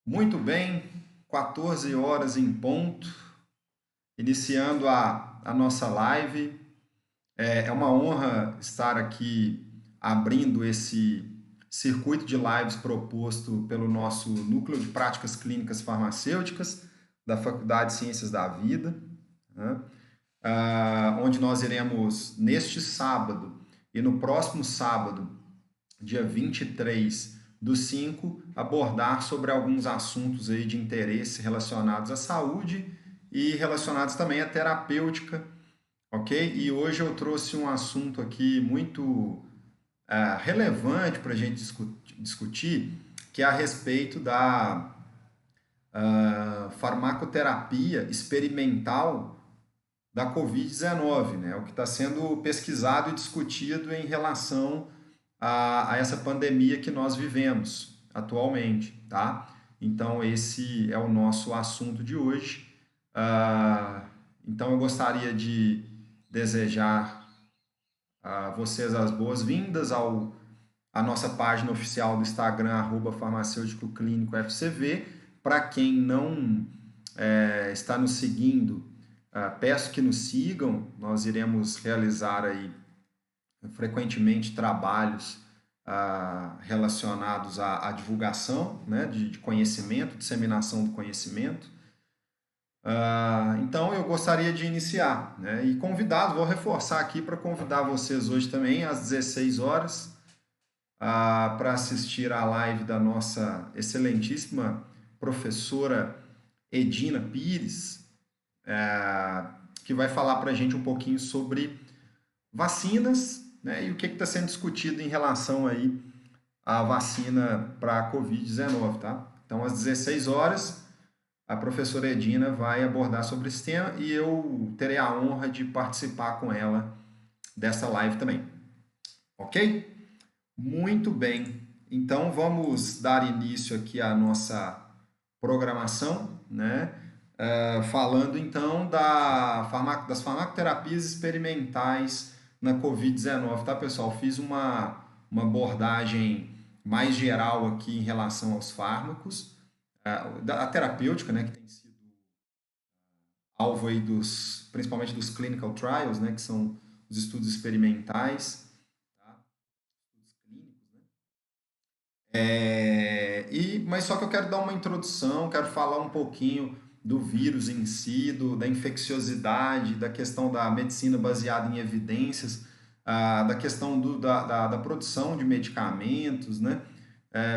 Muito bem, 14 horas em ponto, iniciando a nossa live. É uma honra estar aqui abrindo esse circuito de lives proposto pelo nosso Núcleo de Práticas Clínicas Farmacêuticas da Faculdade de Ciências da Vida, né? Onde nós iremos, neste sábado e no próximo sábado, dia 23/5, abordar sobre alguns assuntos aí de interesse relacionados à saúde e relacionados também à terapêutica, ok? E hoje eu trouxe um assunto aqui muito relevante para a gente discutir, que é a respeito da farmacoterapia experimental da Covid-19, né? O que está sendo pesquisado e discutido em relação a essa pandemia que nós vivemos atualmente, tá? Então, esse é o nosso assunto de hoje. Então, eu gostaria de desejar a vocês as boas-vindas à nossa página oficial do Instagram, farmacêutico clínico FCV. Para quem não está nos seguindo, peço que nos sigam. Nós iremos realizar aí frequentemente trabalhos relacionados à divulgação, né, de conhecimento, disseminação do conhecimento. Então eu gostaria de iniciar, né, e vou reforçar aqui para convidar vocês hoje também às 16 horas para assistir à live da nossa excelentíssima professora Edina Pires, que vai falar para a gente um pouquinho sobre vacinas, né, e o que está sendo discutido em relação aí à vacina para a Covid-19, tá? Então, às 16 horas, a professora Edina vai abordar sobre esse tema e eu terei a honra de participar com ela dessa live também. Ok? Muito bem. Então, vamos dar início aqui à nossa programação, né? Falando então das farmacoterapias experimentais na Covid-19, tá, pessoal? Fiz uma abordagem mais geral aqui em relação aos fármacos, a terapêutica, né, que tem sido alvo aí principalmente dos clinical trials, né, que são os estudos experimentais, tá? Estudos clínicos, né? Mas só que eu quero dar uma introdução, quero falar um pouquinho do vírus em si, da infecciosidade, da questão da medicina baseada em evidências, da questão da produção de medicamentos, né?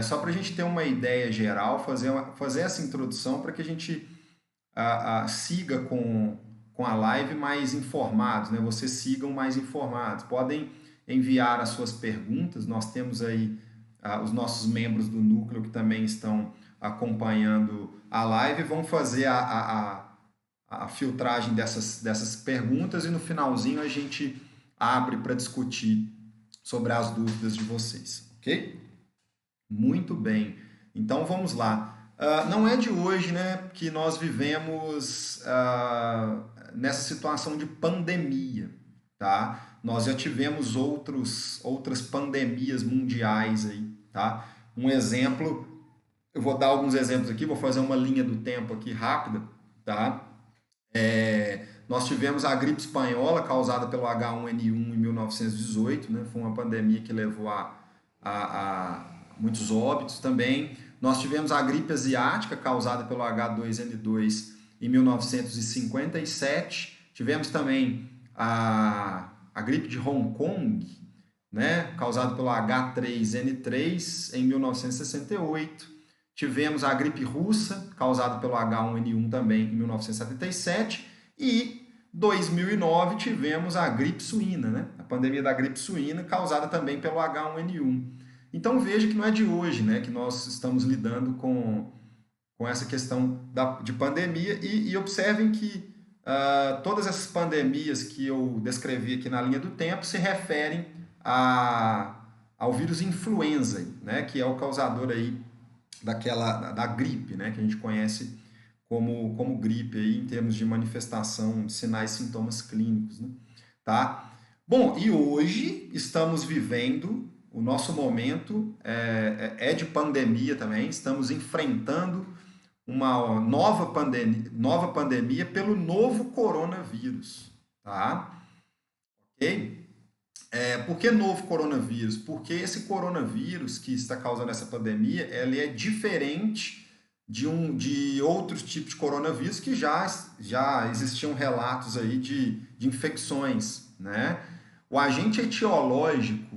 Só para a gente ter uma ideia geral, fazer essa introdução para que a gente siga com a live mais informados, né? Vocês sigam mais informados. Podem enviar as suas perguntas, nós temos aí os nossos membros do núcleo que também estão acompanhando a live, vão fazer a filtragem dessas perguntas e no finalzinho a gente abre para discutir sobre as dúvidas de vocês, ok? Muito bem. Então vamos lá. Não é de hoje, né, que nós vivemos nessa situação de pandemia, tá? Nós já tivemos outras pandemias mundiais aí, tá? Um exemplo, eu vou dar alguns exemplos aqui, vou fazer uma linha do tempo aqui rápida, tá? Nós tivemos a gripe espanhola causada pelo H1N1 em 1918, né? Foi uma pandemia que levou a muitos óbitos também. Nós tivemos a gripe asiática causada pelo H2N2 em 1957. Tivemos também a gripe de Hong Kong, né, causada pelo H3N3 em 1968. Tivemos a gripe russa, causada pelo H1N1 também em 1977. E 2009 tivemos a gripe suína, né? A pandemia da gripe suína, causada também pelo H1N1. Então veja que não é de hoje, né, que nós estamos lidando com essa questão de pandemia e observem que todas essas pandemias que eu descrevi aqui na linha do tempo se referem ao vírus influenza, né, que é o causador aí da gripe, né, que a gente conhece como gripe aí, em termos de manifestação de sinais e sintomas clínicos, né? Tá? Bom, e hoje estamos vivendo o nosso momento é de pandemia também, estamos enfrentando uma nova pandemia pelo novo coronavírus, tá? Ok? Por que novo coronavírus? Porque esse coronavírus que está causando essa pandemia, ele é diferente de outros tipos de coronavírus que já existiam relatos aí de infecções, né? O agente etiológico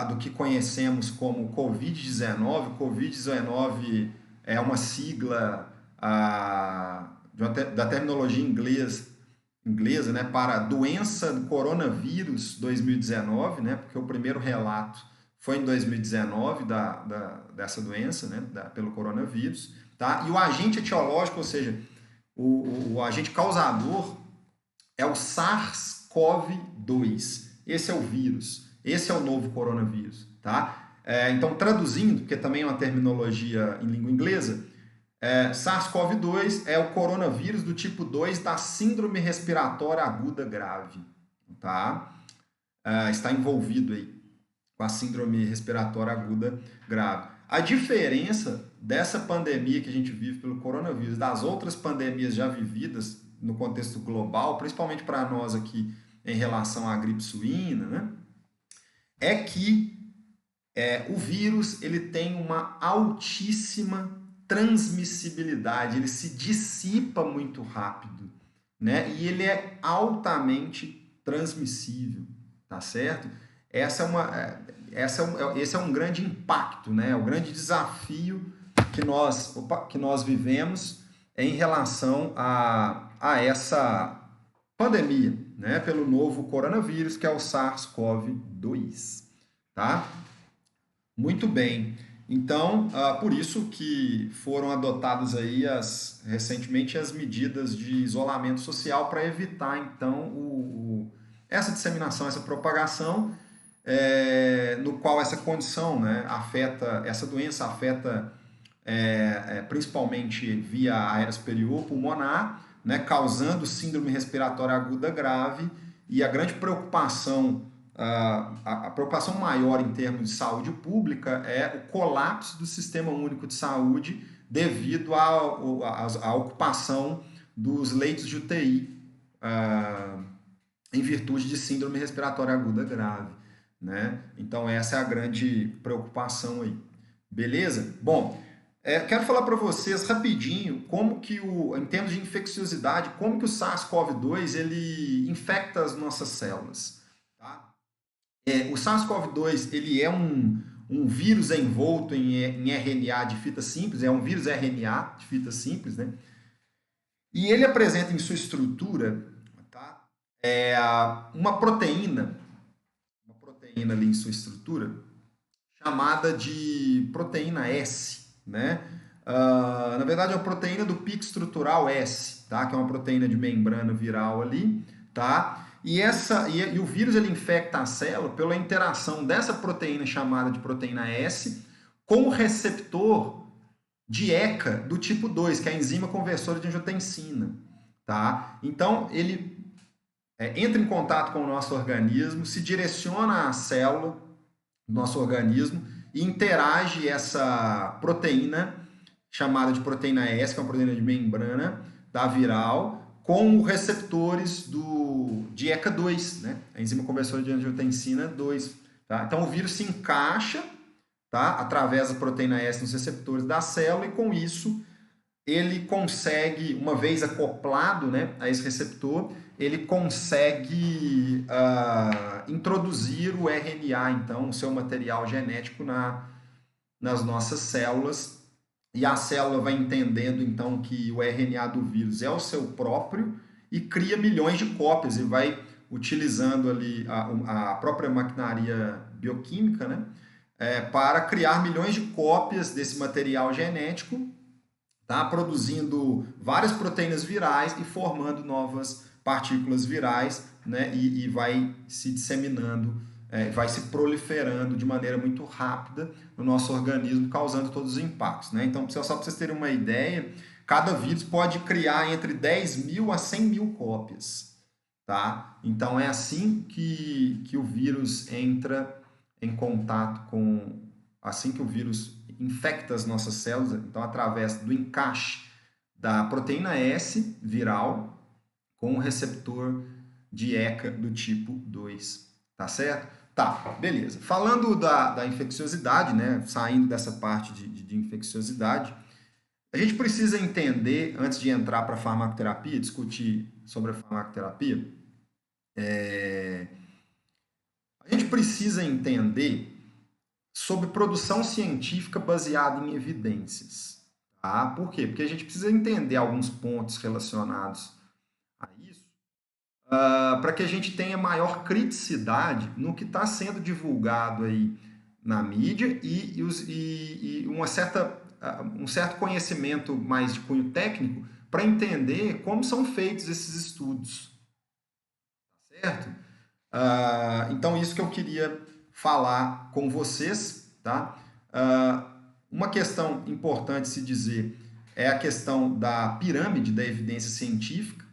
do que conhecemos como Covid-19 é uma sigla da terminologia inglesa, né, para doença do coronavírus 2019, né, porque o primeiro relato foi em 2019 dessa doença, né, pelo coronavírus, tá? E o agente etiológico, ou seja, o agente causador é o SARS-CoV-2. Esse é o vírus, esse é o novo coronavírus, tá? Então, traduzindo, porque também é uma terminologia em língua inglesa, SARS-CoV-2 é o coronavírus do tipo 2 da síndrome respiratória aguda grave, tá? Está envolvido aí com a síndrome respiratória aguda grave. A diferença dessa pandemia que a gente vive pelo coronavírus das outras pandemias já vividas no contexto global, principalmente para nós aqui em relação à gripe suína, né, é que o vírus ele tem uma altíssima transmissibilidade, ele se dissipa muito rápido, né? E ele é altamente transmissível, tá certo? Esse é um grande impacto, né? O grande desafio que nós vivemos em relação a essa pandemia, né? Pelo novo coronavírus, que é o SARS-CoV-2, tá? Muito bem. Então, por isso que foram adotadas aí recentemente as medidas de isolamento social para evitar, então, essa disseminação, essa propagação, no qual essa condição, né, essa doença afeta principalmente via aérea superior pulmonar, né, causando síndrome respiratória aguda grave, e a grande preocupação a preocupação maior em termos de saúde pública é o colapso do Sistema Único de Saúde devido à ocupação dos leitos de UTI em virtude de síndrome respiratória aguda grave, né? Então essa é a grande preocupação aí. Beleza? Bom, quero falar para vocês rapidinho como que em termos de infecciosidade, como que o SARS-CoV-2 ele infecta as nossas células, tá? O SARS-CoV-2 ele é um vírus envolto em RNA de fita simples, é um vírus RNA de fita simples, né? E ele apresenta em sua estrutura, tá? Uma proteína ali em sua estrutura, chamada de proteína S, né? Na verdade, é uma proteína do pico estrutural S, tá? Que é uma proteína de membrana viral ali, tá? E o vírus ele infecta a célula pela interação dessa proteína chamada de proteína S com o receptor de ECA do tipo 2, que é a enzima conversora de angiotensina, tá? Então, ele entra em contato com o nosso organismo, se direciona à célula do nosso organismo e interage essa proteína chamada de proteína S, que é uma proteína de membrana da viral, com os receptores de ECA2, né? A enzima conversora de angiotensina 2. Tá? Então o vírus se encaixa, tá? Através da proteína S nos receptores da célula e com isso ele consegue, uma vez acoplado, né, a esse receptor, ele consegue introduzir o RNA, então, o seu material genético nas nossas células, e a célula vai entendendo, então, que o RNA do vírus é o seu próprio e cria milhões de cópias, e vai utilizando ali a própria maquinaria bioquímica, né, para criar milhões de cópias desse material genético, tá? Produzindo várias proteínas virais e formando novas partículas virais, né? E vai se disseminando, vai se proliferando de maneira muito rápida no nosso organismo, causando todos os impactos, né? Então, só para vocês terem uma ideia, cada vírus pode criar entre 10 mil a 100 mil cópias, tá? Então, é assim que o vírus entra em contato com, assim que o vírus infecta as nossas células, então através do encaixe da proteína S viral com o receptor de ECA do tipo 2, tá certo? Tá, beleza. Falando da infecciosidade, né, saindo dessa parte de infecciosidade, a gente precisa entender, antes de entrar para a farmacoterapia, discutir sobre a farmacoterapia, a gente precisa entender sobre produção científica baseada em evidências. Tá? Por quê? Porque a gente precisa entender alguns pontos relacionados a isso para que a gente tenha maior criticidade no que está sendo divulgado aí na mídia e um certo conhecimento mais de cunho técnico para entender como são feitos esses estudos, certo? Então, isso que eu queria falar com vocês, tá? Uma questão importante se dizer é a questão da pirâmide da evidência científica,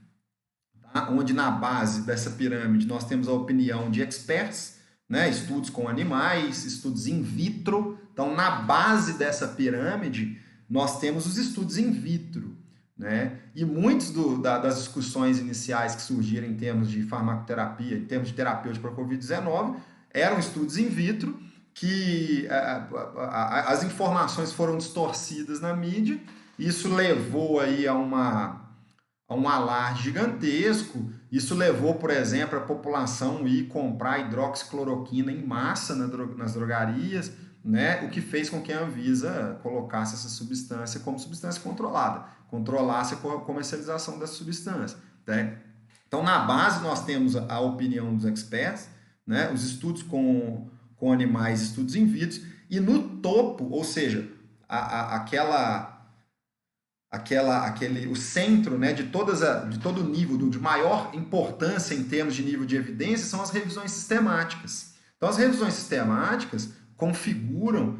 tá? Onde na base dessa pirâmide nós temos a opinião de experts, né? Estudos com animais, estudos in vitro. Então, na base dessa pirâmide, nós temos os estudos in vitro, né? E muitas das discussões iniciais que surgiram em termos de farmacoterapia, em termos de terapêutica para a Covid-19, eram estudos in vitro que as informações foram distorcidas na mídia. Isso levou aí a um alarde gigantesco. Isso levou, por exemplo, a população a ir comprar hidroxicloroquina em massa nas drogarias, né? O que fez com que a Anvisa colocasse essa substância como substância controlada, controlasse a comercialização dessa substância, né? Então, na base, nós temos a opinião dos experts, né? Os estudos com animais, estudos in vitro, e no topo, ou seja, o centro, né, de todo o nível, de maior importância em termos de nível de evidência, são as revisões sistemáticas. Então, as revisões sistemáticas configuram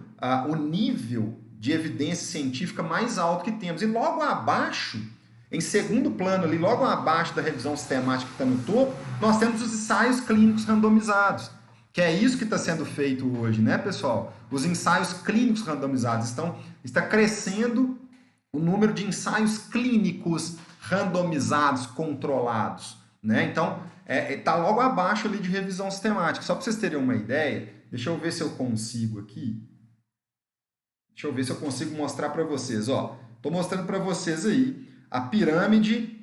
o nível de evidência científica mais alto que temos. E logo abaixo, em segundo plano, ali, logo abaixo da revisão sistemática que está no topo, nós temos os ensaios clínicos randomizados, que é isso que está sendo feito hoje, né, pessoal? Os ensaios clínicos randomizados está crescendo o número de ensaios clínicos randomizados, controlados, né? Então, está logo abaixo ali de revisão sistemática. Só para vocês terem uma ideia, deixa eu ver se eu consigo aqui. Deixa eu ver se eu consigo mostrar para vocês. Estou mostrando para vocês aí a pirâmide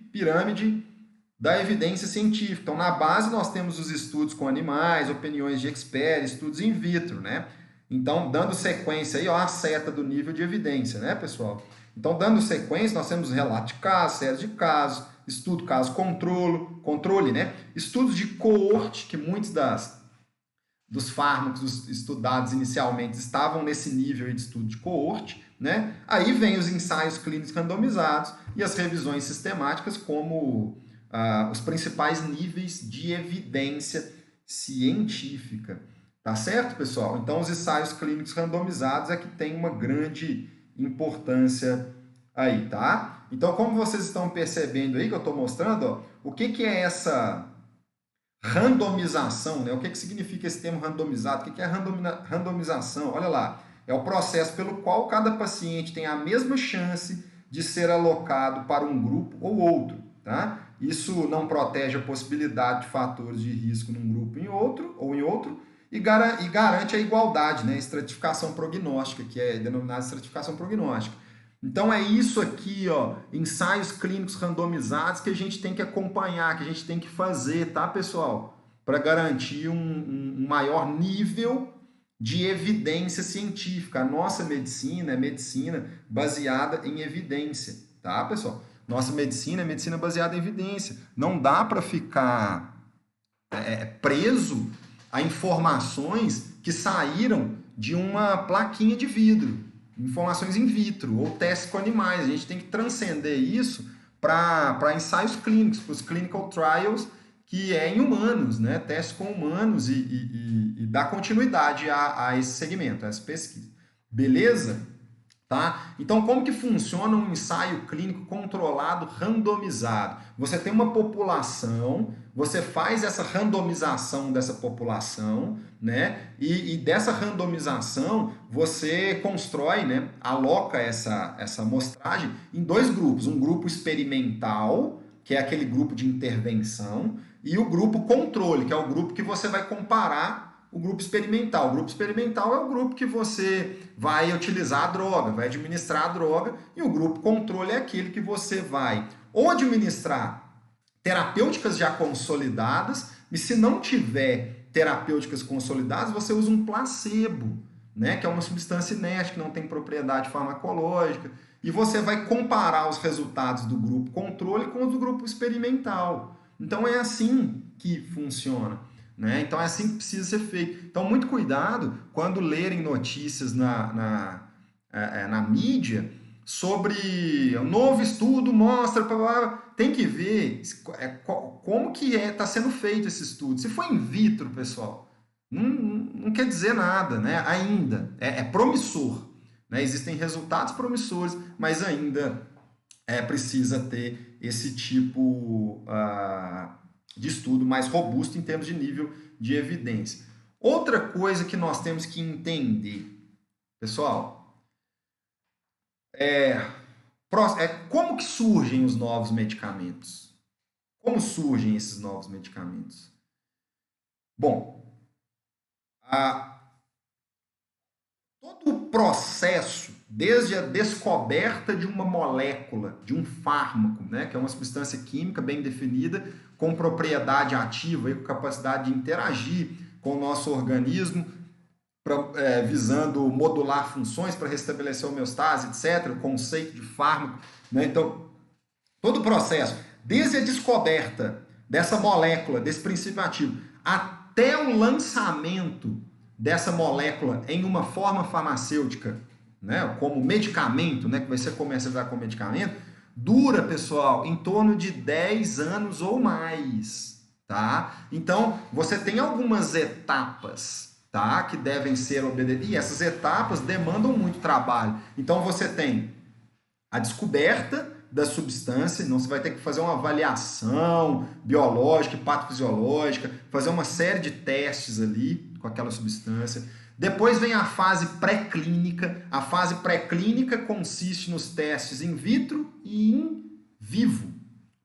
da evidência científica. Então, na base, nós temos os estudos com animais, opiniões de experts, estudos in vitro, né? Então, dando sequência aí, a seta do nível de evidência, né, pessoal? Então, dando sequência, nós temos relato de casos, séries de casos, estudo caso controle, né? Estudos de coorte, que muitos dos fármacos estudados inicialmente estavam nesse nível de estudo de coorte, né? Aí vem os ensaios clínicos randomizados e as revisões sistemáticas como os principais níveis de evidência científica. Tá certo, pessoal? Então, os ensaios clínicos randomizados é que tem uma grande importância aí, tá? Então, como vocês estão percebendo aí que eu estou mostrando, o que é essa randomização, né? O que significa esse termo randomizado? O que é randomização? Olha lá, é o processo pelo qual cada paciente tem a mesma chance de ser alocado para um grupo ou outro, tá? Isso não protege a possibilidade de fatores de risco num grupo ou em outro, e garante a igualdade, né? Estratificação prognóstica, que é denominada estratificação prognóstica. Então, é isso aqui, ensaios clínicos randomizados que a gente tem que acompanhar, que a gente tem que fazer, tá, pessoal? Para garantir um maior nível de evidência científica. A nossa medicina é medicina baseada em evidência, tá, pessoal? Nossa medicina é medicina baseada em evidência. Não dá para ficar preso a informações que saíram de uma plaquinha de vidro, informações in vitro ou testes com animais. A gente tem que transcender isso para ensaios clínicos, para os clinical trials, que é em humanos, né? Testes com humanos e dar continuidade a esse segmento, a essa pesquisa. Beleza? Tá? Então, como que funciona um ensaio clínico controlado randomizado? Você tem uma população, você faz essa randomização dessa população, né? E dessa randomização você constrói, né? Aloca essa amostragem em dois grupos: um grupo experimental, que é aquele grupo de intervenção, e o grupo controle, que é o grupo que você vai comparar o grupo experimental. O grupo experimental é o grupo que você vai utilizar a droga, vai administrar a droga, e o grupo controle é aquele que você vai ou administrar terapêuticas já consolidadas, e se não tiver terapêuticas consolidadas, você usa um placebo, né, que é uma substância inerte, que não tem propriedade farmacológica, e você vai comparar os resultados do grupo controle com os do grupo experimental. Então é assim que funciona. Né? Então é assim que precisa ser feito. Então, muito cuidado quando lerem notícias na mídia sobre um novo estudo mostra. Tem que ver como que está sendo feito esse estudo. Se for in vitro, pessoal, não quer dizer nada, né? Ainda. É promissor. Né? Existem resultados promissores, mas ainda precisa ter esse tipo de estudo mais robusto em termos de nível de evidência. Outra coisa que nós temos que entender, pessoal, como que surgem os novos medicamentos? Como surgem esses novos medicamentos? Bom, todo o processo, desde a descoberta de uma molécula, de um fármaco, né, que é uma substância química bem definida, com propriedade ativa e com capacidade de interagir com o nosso organismo, visando modular funções para restabelecer a homeostase, etc., o conceito de fármaco. Né? Então, todo o processo, desde a descoberta dessa molécula, desse princípio ativo, até o lançamento dessa molécula em uma forma farmacêutica, né, como medicamento, né, que vai ser comercializado como medicamento, dura, pessoal, em torno de 10 anos ou mais, tá? Então, você tem algumas etapas, tá, que devem ser obedecidas, e essas etapas demandam muito trabalho. Então, você tem a descoberta da substância, então você vai ter que fazer uma avaliação biológica e patofisiológica, fazer uma série de testes ali com aquela substância. Depois vem a fase pré-clínica. A fase pré-clínica consiste nos testes in vitro e in vivo,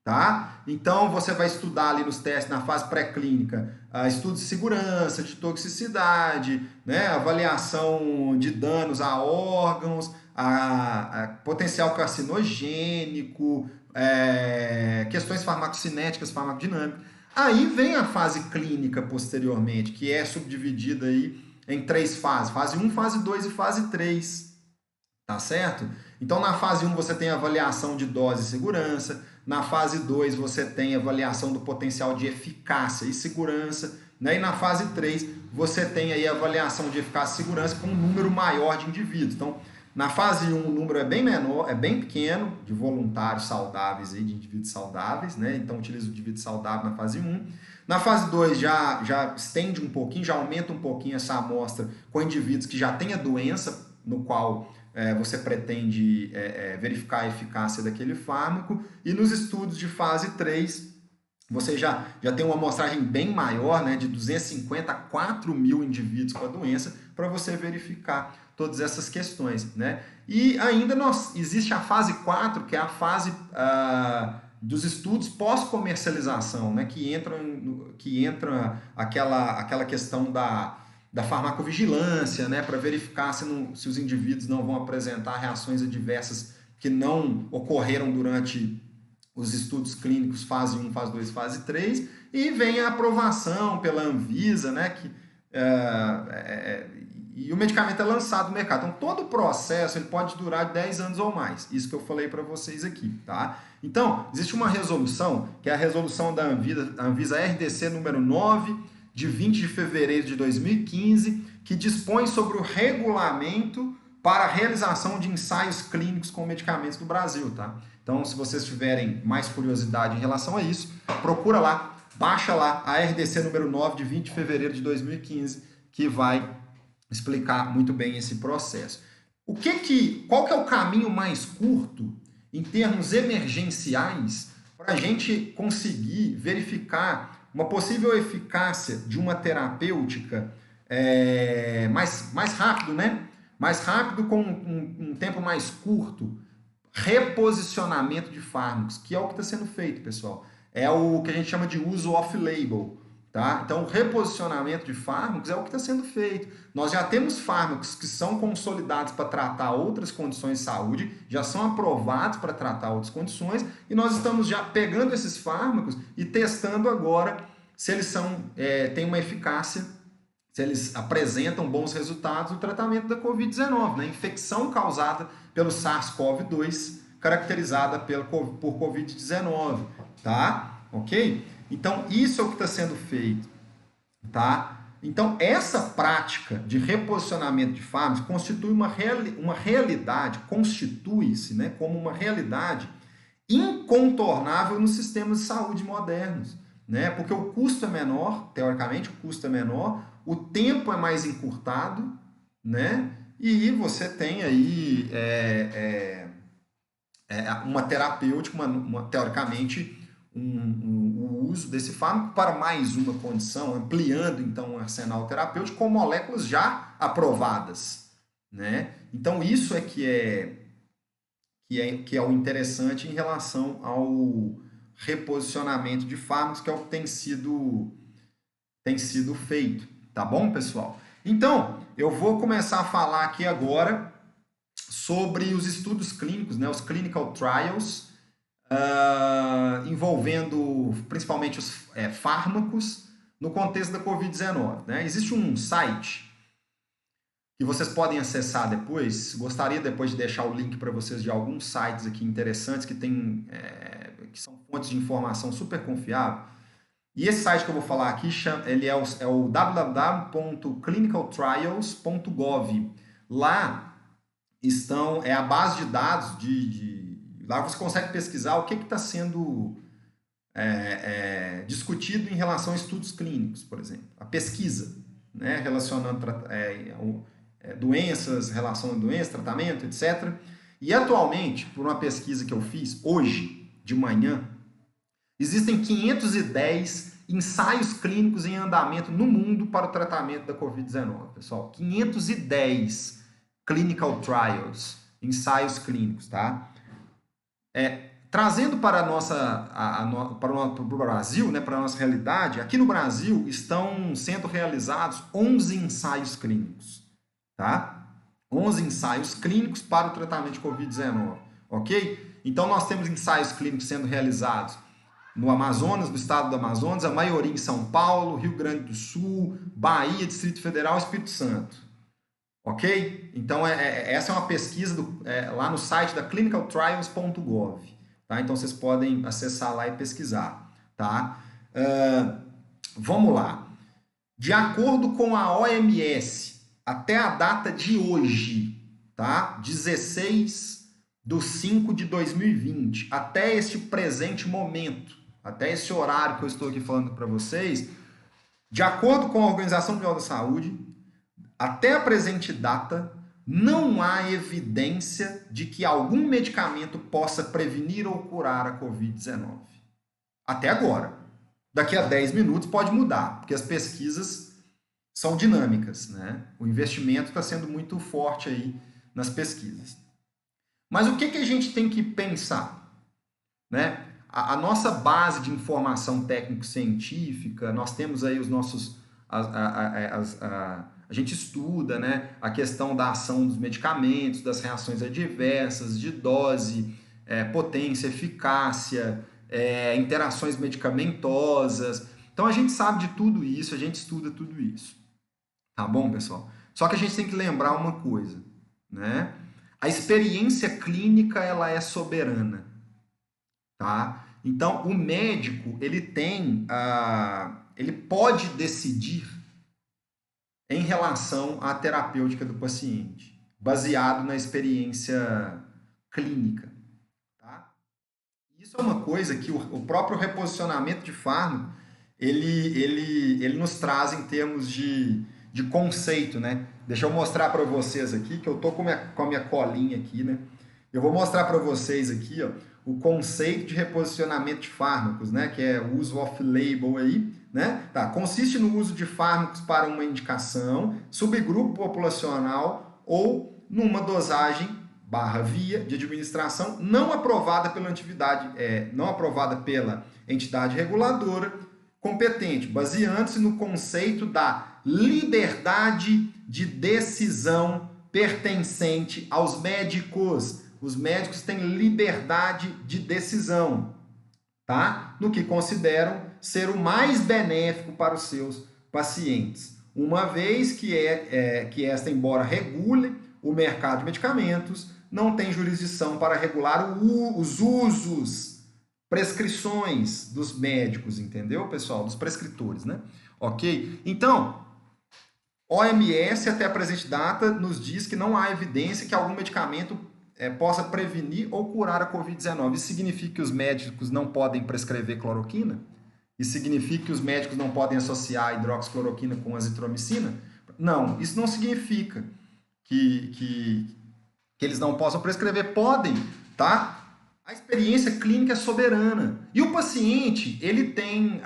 tá? Então você vai estudar ali nos testes na fase pré-clínica, estudo de segurança, de toxicidade, né? Avaliação de danos a órgãos, a potencial carcinogênico, questões farmacocinéticas, farmacodinâmicas. Aí vem a fase clínica posteriormente, que é subdividida aí em 3 fases, fase 1, fase 2 e fase 3, tá certo? Então, na fase 1 você tem avaliação de dose e segurança, na fase 2 você tem avaliação do potencial de eficácia e segurança, né? E na fase 3 você tem aí avaliação de eficácia e segurança com um número maior de indivíduos. Então, na fase 1 o número é bem menor, é bem pequeno, de voluntários saudáveis, aí, de indivíduos saudáveis, né? Então, utiliza o indivíduo saudável na fase 1. Na fase 2 já estende um pouquinho, já aumenta um pouquinho essa amostra com indivíduos que já têm a doença, no qual você pretende verificar a eficácia daquele fármaco. E nos estudos de fase 3, você já tem uma amostragem bem maior, né, de 250 a 4 mil indivíduos com a doença, para você verificar todas essas questões. Né? E ainda existe a fase 4, que é a fase dos estudos pós-comercialização, né, que entra aquela questão da farmacovigilância, né, para verificar se os indivíduos não vão apresentar reações adversas que não ocorreram durante os estudos clínicos fase 1, fase 2, fase 3, e vem a aprovação pela Anvisa, né, e o medicamento é lançado no mercado. Então, todo o processo ele pode durar 10 anos ou mais. Isso que eu falei para vocês aqui, tá? Então, existe uma resolução, que é a resolução da Anvisa RDC número 9, de 20 de fevereiro de 2015, que dispõe sobre o regulamento para a realização de ensaios clínicos com medicamentos no Brasil, tá? Então, se vocês tiverem mais curiosidade em relação a isso, procura lá, baixa lá a RDC número 9, de 20 de fevereiro de 2015, que vai explicar muito bem esse processo. Qual que é o caminho mais curto em termos emergenciais para a gente conseguir verificar uma possível eficácia de uma terapêutica mais rápido, né? Mais rápido com um tempo mais curto. Reposicionamento de fármacos, que é o que está sendo feito, pessoal. É o que a gente chama de uso off-label. Tá? Então, o reposicionamento de fármacos é o que está sendo feito. Nós já temos fármacos que são consolidados para tratar outras condições de saúde, já são aprovados para tratar outras condições, e nós estamos já pegando esses fármacos e testando agora se eles têm uma eficácia, se eles apresentam bons resultados no tratamento da Covid-19, né? Infecção causada pelo SARS-CoV-2, caracterizada por Covid-19, tá? Ok? Então, isso é o que está sendo feito, tá? Então, essa prática de reposicionamento de fármacos constitui uma realidade, constitui-se, né, como uma realidade incontornável nos sistemas de saúde modernos, né? Porque o custo é menor, teoricamente, o custo é menor, o tempo é mais encurtado, né? E você tem aí uma terapêutica, teoricamente, o uso desse fármaco para mais uma condição, ampliando então o arsenal terapêutico com moléculas já aprovadas, né? Então isso que é o interessante em relação ao reposicionamento de fármacos, que é o que tem sido feito, tá bom, pessoal? Então, eu vou começar a falar aqui agora sobre os estudos clínicos, né, os clinical trials, envolvendo principalmente os fármacos no contexto da Covid-19. Né? Existe um site que vocês podem acessar depois. Gostaria depois de deixar o link para vocês de alguns sites aqui interessantes que são fontes de informação super confiável. E esse site que eu vou falar aqui, ele é o www.clinicaltrials.gov. Lá é a base de dados lá você consegue pesquisar o que está sendo discutido em relação a estudos clínicos, por exemplo. A pesquisa, né, relacionando doenças, relação a doenças, tratamento, etc. E atualmente, por uma pesquisa que eu fiz hoje, de manhã, existem 510 ensaios clínicos em andamento no mundo para o tratamento da Covid-19, pessoal. 510 clinical trials, ensaios clínicos, tá? Trazendo para o Brasil, né, para a nossa realidade, aqui no Brasil estão sendo realizados 11 ensaios clínicos, tá? 11 ensaios clínicos para o tratamento de Covid-19, ok? Então, nós temos ensaios clínicos sendo realizados no Amazonas, no estado do Amazonas, a maioria em São Paulo, Rio Grande do Sul, Bahia, Distrito Federal e Espírito Santo. Ok? Então, essa é uma pesquisa lá no site da clinicaltrials.gov. Tá? Então, vocês podem acessar lá e pesquisar. Tá? Vamos lá. De acordo com a OMS, até a data de hoje, tá? 16/5/2020, até este presente momento, até esse horário que eu estou aqui falando para vocês, de acordo com a Organização Mundial da Saúde, até a presente data, não há evidência de que algum medicamento possa prevenir ou curar a Covid-19. Até agora. Daqui a 10 minutos pode mudar, porque as pesquisas são dinâmicas, né? O investimento está sendo muito forte aí nas pesquisas. Mas o que a gente tem que pensar? Né? A nossa base de informação técnico-científica, nós temos aí os nossos... A gente estuda, né, a questão da ação dos medicamentos, das reações adversas, de dose, potência, eficácia, interações medicamentosas. Então a gente sabe de tudo isso, a gente estuda tudo isso. Tá bom, pessoal? Só que a gente tem que lembrar uma coisa, né? A experiência clínica, ela é soberana, tá? Então o médico, ele pode decidir em relação à terapêutica do paciente, baseado na experiência clínica. Tá? Isso é uma coisa que o próprio reposicionamento de fármaco, ele nos traz em termos de conceito, né? Deixa eu mostrar para vocês aqui, que eu tô com a minha colinha aqui, né? Eu vou mostrar para vocês aqui, ó, o conceito de reposicionamento de fármacos, né? Que é o uso off-label aí, né? Tá, consiste no uso de fármacos para uma indicação, subgrupo populacional ou numa dosagem barra via de administração não aprovada pela entidade reguladora competente, baseando-se no conceito da liberdade de decisão pertencente aos médicos. Os médicos têm liberdade de decisão, tá? No que consideram ser o mais benéfico para os seus pacientes. Uma vez que esta, embora regule o mercado de medicamentos, não tem jurisdição para regular os usos, prescrições dos médicos, entendeu, pessoal? Dos prescritores, né? Ok? Então, OMS, até a presente data, nos diz que não há evidência que algum medicamento possa prevenir ou curar a Covid-19. Isso significa que os médicos não podem prescrever cloroquina? Isso significa que os médicos não podem associar a hidroxicloroquina com azitromicina? Não, isso não significa que eles não possam prescrever. Podem, tá? A experiência clínica é soberana. E o paciente, ele tem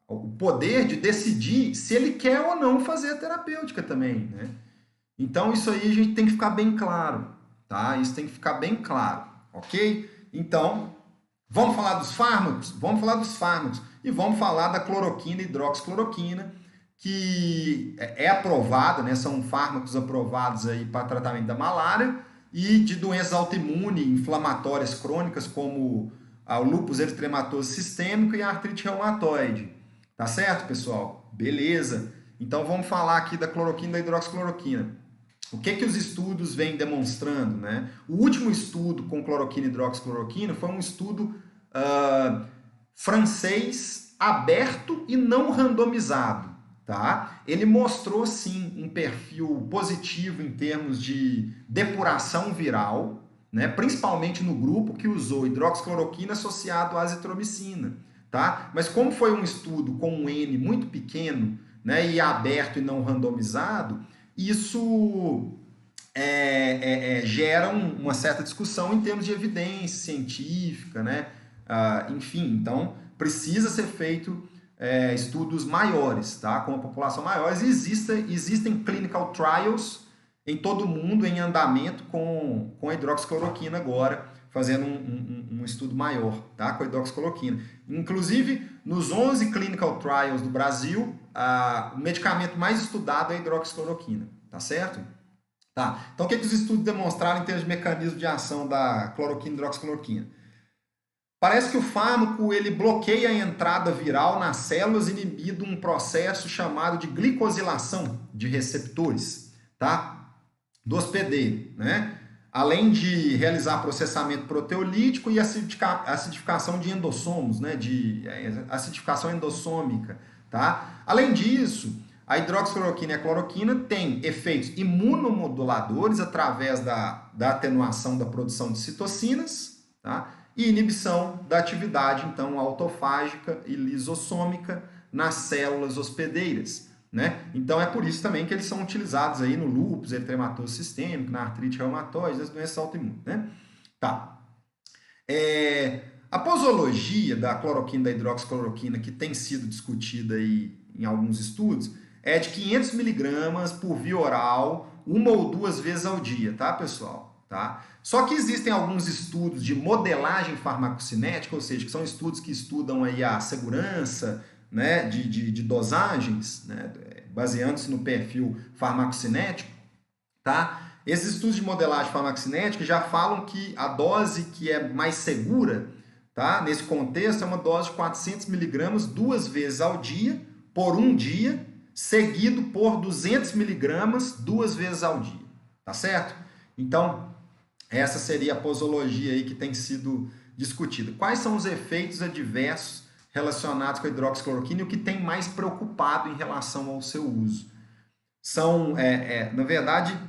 o poder de decidir se ele quer ou não fazer a terapêutica também, né? Então, isso aí a gente tem que ficar bem claro, tá? Isso tem que ficar bem claro, ok? Então, vamos falar dos fármacos? Vamos falar dos fármacos. E vamos falar da cloroquina e hidroxicloroquina, que é aprovada, né? São fármacos aprovados aí para tratamento da malária e de doenças autoimunes, inflamatórias crônicas, como o lúpus eritematoso sistêmico e a artrite reumatoide. Tá certo, pessoal? Beleza. Então vamos falar aqui da cloroquina e da hidroxicloroquina. O que os estudos vêm demonstrando, né? O último estudo com cloroquina e hidroxicloroquina foi um estudo francês aberto e não randomizado, tá? Ele mostrou, sim, um perfil positivo em termos de depuração viral, né? Principalmente no grupo que usou hidroxicloroquina associado à azitromicina, tá? Mas como foi um estudo com um N muito pequeno, né, e aberto e não randomizado, isso gera uma certa discussão em termos de evidência científica, né? Enfim, então precisa ser feito estudos maiores, tá? Com a população maior. Existem clinical trials em todo o mundo em andamento com a hidroxicloroquina agora, fazendo um estudo maior, tá? Com a hidroxicloroquina. Inclusive, nos 11 clinical trials do Brasil, o medicamento mais estudado é a hidroxicloroquina, tá certo? Tá. Então, o que os estudos demonstraram em termos de mecanismo de ação da cloroquina e hidroxicloroquina? Parece que o fármaco ele bloqueia a entrada viral nas células, inibindo um processo chamado de glicosilação de receptores, tá? Do hospedeiro, né? Além de realizar processamento proteolítico e acidificação de endossomos, né? De acidificação endossômica, tá? Além disso, a hidroxicloroquina e a cloroquina têm efeitos imunomoduladores através da atenuação da produção de citocinas, tá? E inibição da atividade, então, autofágica e lisossômica nas células hospedeiras, né? Então, é por isso também que eles são utilizados aí no lúpus eritematoso sistêmico, na artrite reumatoide, nas doenças autoimunes, né? Tá. A posologia da cloroquina e da hidroxicloroquina, que tem sido discutida aí em alguns estudos, é de 500 miligramas por via oral, 1 ou 2 vezes ao dia, tá, pessoal? Tá? Só que existem alguns estudos de modelagem farmacocinética, ou seja, que são estudos que estudam aí a segurança, né, de dosagens, né, baseando-se no perfil farmacocinético, tá? Esses estudos de modelagem farmacocinética já falam que a dose que é mais segura, tá, nesse contexto, é uma dose de 400 miligramas 2 vezes ao dia, por um dia, seguido por 200 miligramas 2 vezes ao dia, tá certo? Então, essa seria a posologia aí que tem sido discutida. Quais são os efeitos adversos relacionados com a hidroxicloroquina e o que tem mais preocupado em relação ao seu uso? São, na verdade,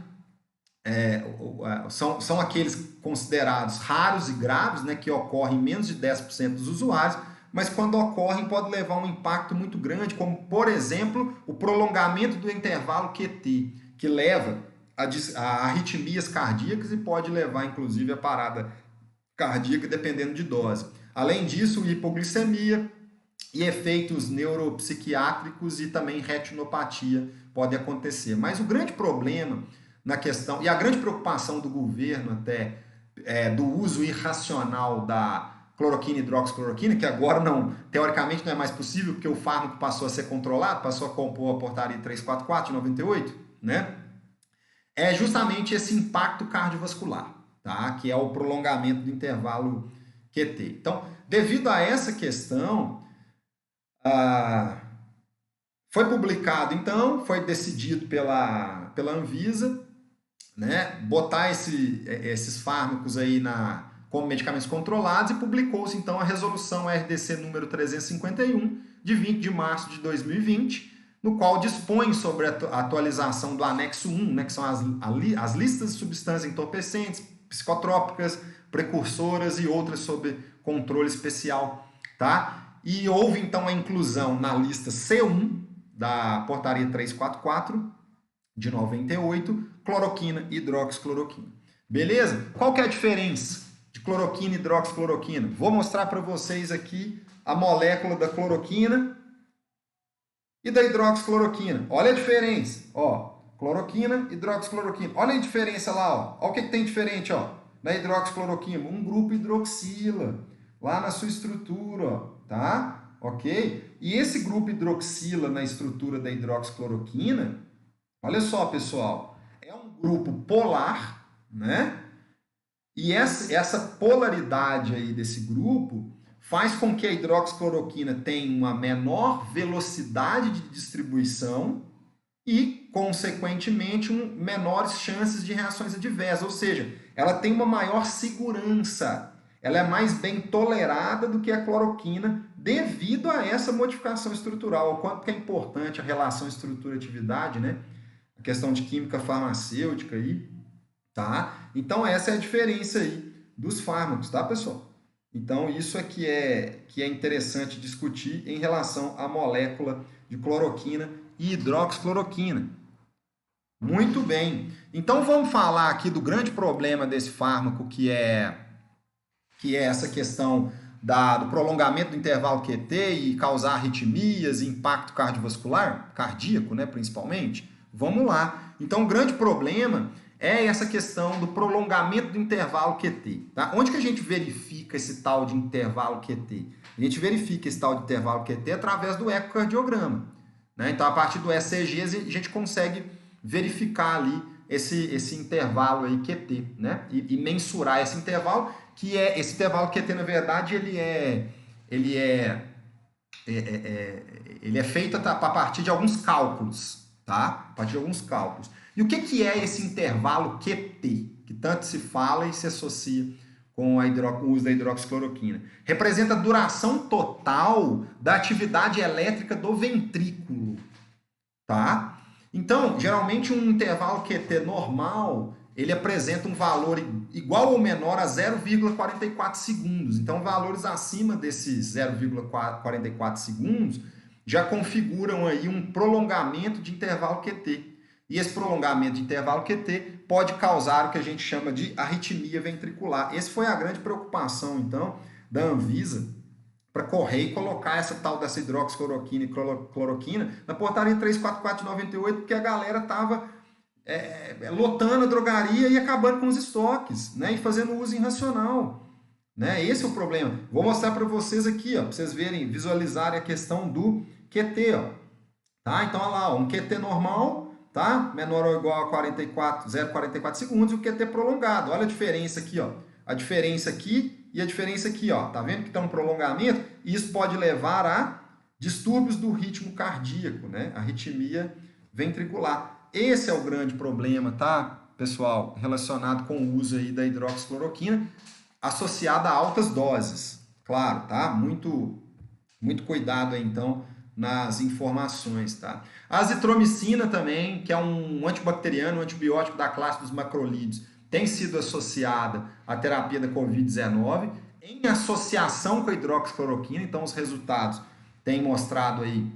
são aqueles considerados raros e graves, né, que ocorrem em menos de 10% dos usuários, mas quando ocorrem pode levar a um impacto muito grande, como, por exemplo, o prolongamento do intervalo QT, que leva a arritmias cardíacas e pode levar, inclusive, a parada cardíaca, dependendo de dose. Além disso, hipoglicemia e efeitos neuropsiquiátricos e também retinopatia pode acontecer. Mas o grande problema na questão, e a grande preocupação do governo até, do uso irracional da cloroquina e hidroxicloroquina, que agora não, teoricamente não é mais possível, porque o fármaco passou a ser controlado, passou a compor a portaria 344 de 98, né? É justamente esse impacto cardiovascular, tá? Que é o prolongamento do intervalo QT. Então, devido a essa questão, foi publicado, então, foi decidido pela Anvisa, né, botar esses fármacos aí como medicamentos controlados, e publicou-se, então, a resolução RDC número 351, de 20 de março de 2020, no qual dispõe sobre a atualização do anexo 1, né, que são as listas de substâncias entorpecentes, psicotrópicas, precursoras e outras sob controle especial, tá? E houve, então, a inclusão na lista C1 da portaria 344 de 98, cloroquina e hidroxicloroquina. Beleza? Qual que é a diferença de cloroquina e hidroxicloroquina? Vou mostrar para vocês aqui a molécula da cloroquina e da hidroxicloroquina. Olha a diferença, ó. Cloroquina, hidroxicloroquina. Olha a diferença lá, ó. Olha o que tem diferente, ó. Na hidroxicloroquina, um grupo hidroxila lá na sua estrutura, ó, tá? Ok? E esse grupo hidroxila na estrutura da hidroxicloroquina, olha só, pessoal, é um grupo polar, né? E essa polaridade aí desse grupo faz com que a hidroxicloroquina tenha uma menor velocidade de distribuição e, consequentemente, menores chances de reações adversas. Ou seja, ela tem uma maior segurança. Ela é mais bem tolerada do que a cloroquina devido a essa modificação estrutural. O quanto que é importante a relação estrutura-atividade, né? A questão de química farmacêutica aí, tá? Então, essa é a diferença aí dos fármacos, tá, pessoal? Então, isso é que é interessante discutir em relação à molécula de cloroquina e hidroxicloroquina. Muito bem. Então, vamos falar aqui do grande problema desse fármaco, que é essa questão do prolongamento do intervalo QT e causar arritmias e impacto cardiovascular, cardíaco, né, principalmente. Vamos lá. Então, o grande problema é essa questão do prolongamento do intervalo QT. Tá? Onde que a gente verifica esse tal de intervalo QT? A gente verifica esse tal de intervalo QT através do ecocardiograma. Né? Então, a partir do ECG, a gente consegue verificar ali esse intervalo aí QT, né? E mensurar esse intervalo, esse intervalo QT, na verdade, ele é feito a partir de alguns cálculos, tá? A partir de alguns cálculos. E o que é esse intervalo QT, que tanto se fala e se associa com o uso da hidroxicloroquina? Representa a duração total da atividade elétrica do ventrículo, tá? Então, geralmente um intervalo QT normal, ele apresenta um valor igual ou menor a 0,44 segundos. Então, valores acima desses 0,44 segundos já configuram aí um prolongamento de intervalo QT. E esse prolongamento de intervalo QT pode causar o que a gente chama de arritmia ventricular. Essa foi a grande preocupação, então, da Anvisa para correr e colocar essa tal dessa hidroxicloroquina e cloroquina na portaria 344 de 98, porque a galera estava lotando a drogaria e acabando com os estoques, né? E fazendo uso irracional. Né? Esse é o problema. Vou mostrar para vocês aqui, ó, para vocês verem, visualizarem a questão do QT. Ó. Tá? Então, olha lá, ó, um QT normal, tá? Menor ou igual a 0,44 segundos, e o QT prolongado. Olha a diferença aqui, ó. A diferença aqui e a diferença aqui, ó. Tá vendo que está um prolongamento? E isso pode levar a distúrbios do ritmo cardíaco, né? Arritmia ventricular. Esse é o grande problema, tá, pessoal? Relacionado com o uso aí da hidroxicloroquina, associada a altas doses. Claro, tá? Muito cuidado aí, então, nas informações, tá? A azitromicina também, que é um antibacteriano, um antibiótico da classe dos macrolídeos, tem sido associada à terapia da Covid-19 em associação com a hidroxicloroquina. Então, os resultados têm mostrado aí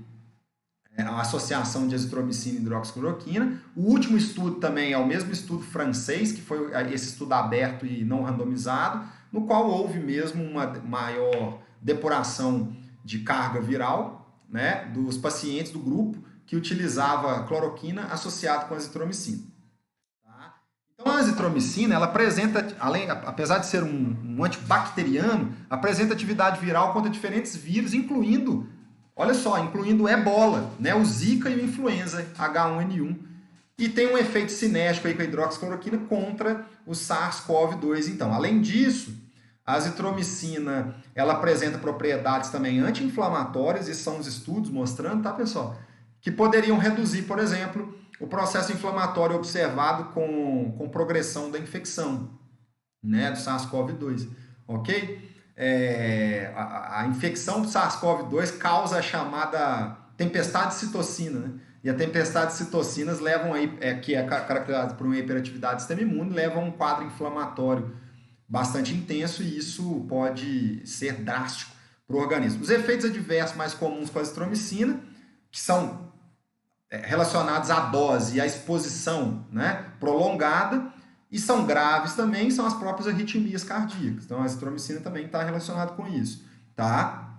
a associação de azitromicina e hidroxicloroquina. O último estudo também é o mesmo estudo francês, que foi esse estudo aberto e não randomizado, no qual houve mesmo uma maior depuração de carga viral, né, dos pacientes do grupo que utilizava cloroquina associado com azitromicina. Tá? Então, a azitromicina, ela apresenta, apesar de ser um antibacteriano, apresenta atividade viral contra diferentes vírus, incluindo, olha só, incluindo o ebola, né, o zika e o influenza H1N1. E tem um efeito cinético aí com a hidroxicloroquina contra o SARS-CoV-2. Então, além disso, a azitromicina, ela apresenta propriedades também anti-inflamatórias, e são os estudos mostrando, tá, pessoal? Que poderiam reduzir, por exemplo, o processo inflamatório observado com progressão da infecção, né, do SARS-CoV-2, ok? A infecção do SARS-CoV-2 causa a chamada tempestade de citocina, né? E a tempestade de citocinas levam aí, que é caracterizada por uma hiperatividade do sistema imune, leva a um quadro inflamatório bastante intenso, e isso pode ser drástico para o organismo. Os efeitos adversos mais comuns com a azitromicina, que são relacionados à dose e à exposição, né, prolongada, e são graves também, são as próprias arritmias cardíacas. Então, a azitromicina também está relacionada com isso. Tá?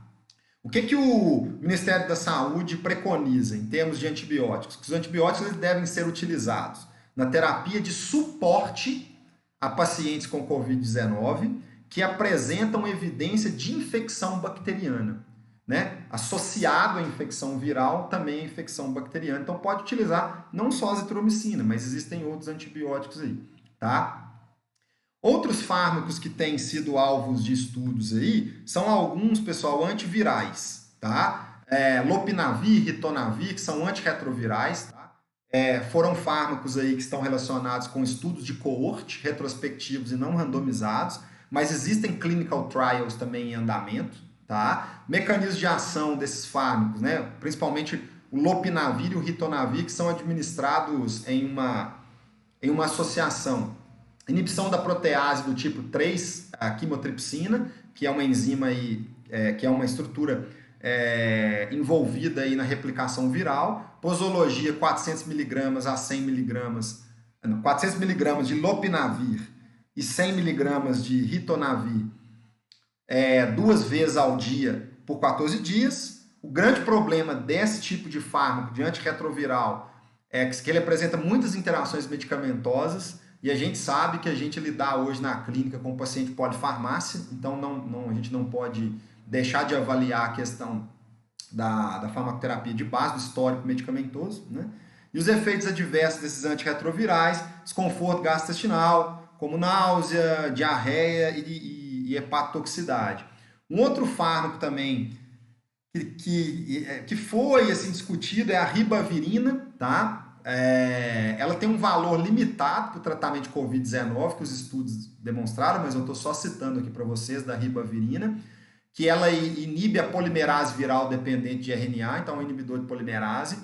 O que o Ministério da Saúde preconiza em termos de antibióticos? Que os antibióticos eles devem ser utilizados na terapia de suporte a pacientes com Covid-19 que apresentam evidência de infecção bacteriana, né? Associado à infecção viral, também a infecção bacteriana. Então, pode utilizar não só a azitromicina, mas existem outros antibióticos aí, tá? Outros fármacos que têm sido alvos de estudos aí são alguns, pessoal, antivirais, tá? Lopinavir, ritonavir, que são antirretrovirais, tá? Foram fármacos aí que estão relacionados com estudos de coorte, retrospectivos e não randomizados, mas existem clinical trials também em andamento, tá? Mecanismos de ação desses fármacos, né? Principalmente o lopinavir e o ritonavir, que são administrados em uma associação. Inibição da protease do tipo 3, a quimotripsina, que é uma enzima aí, que é uma estrutura envolvida aí na replicação viral. Posologia 400mg a 100mg, 400mg de lopinavir e 100mg de ritonavir 2 vezes ao dia por 14 dias. O grande problema desse tipo de fármaco, de antirretroviral, é que ele apresenta muitas interações medicamentosas, e a gente sabe que a gente lidar hoje na clínica com o paciente polifarmácia, então a gente não pode deixar de avaliar a questão da farmacoterapia de base, do histórico medicamentoso, né? E os efeitos adversos desses antirretrovirais, desconforto gastrointestinal, como náusea, diarreia e hepatotoxicidade. Um outro fármaco também que foi assim, discutido é a ribavirina, tá? Ela tem um valor limitado para o tratamento de Covid-19, que os estudos demonstraram, mas eu estou só citando aqui para vocês da ribavirina, que ela inibe a polimerase viral dependente de RNA, então é um inibidor de polimerase.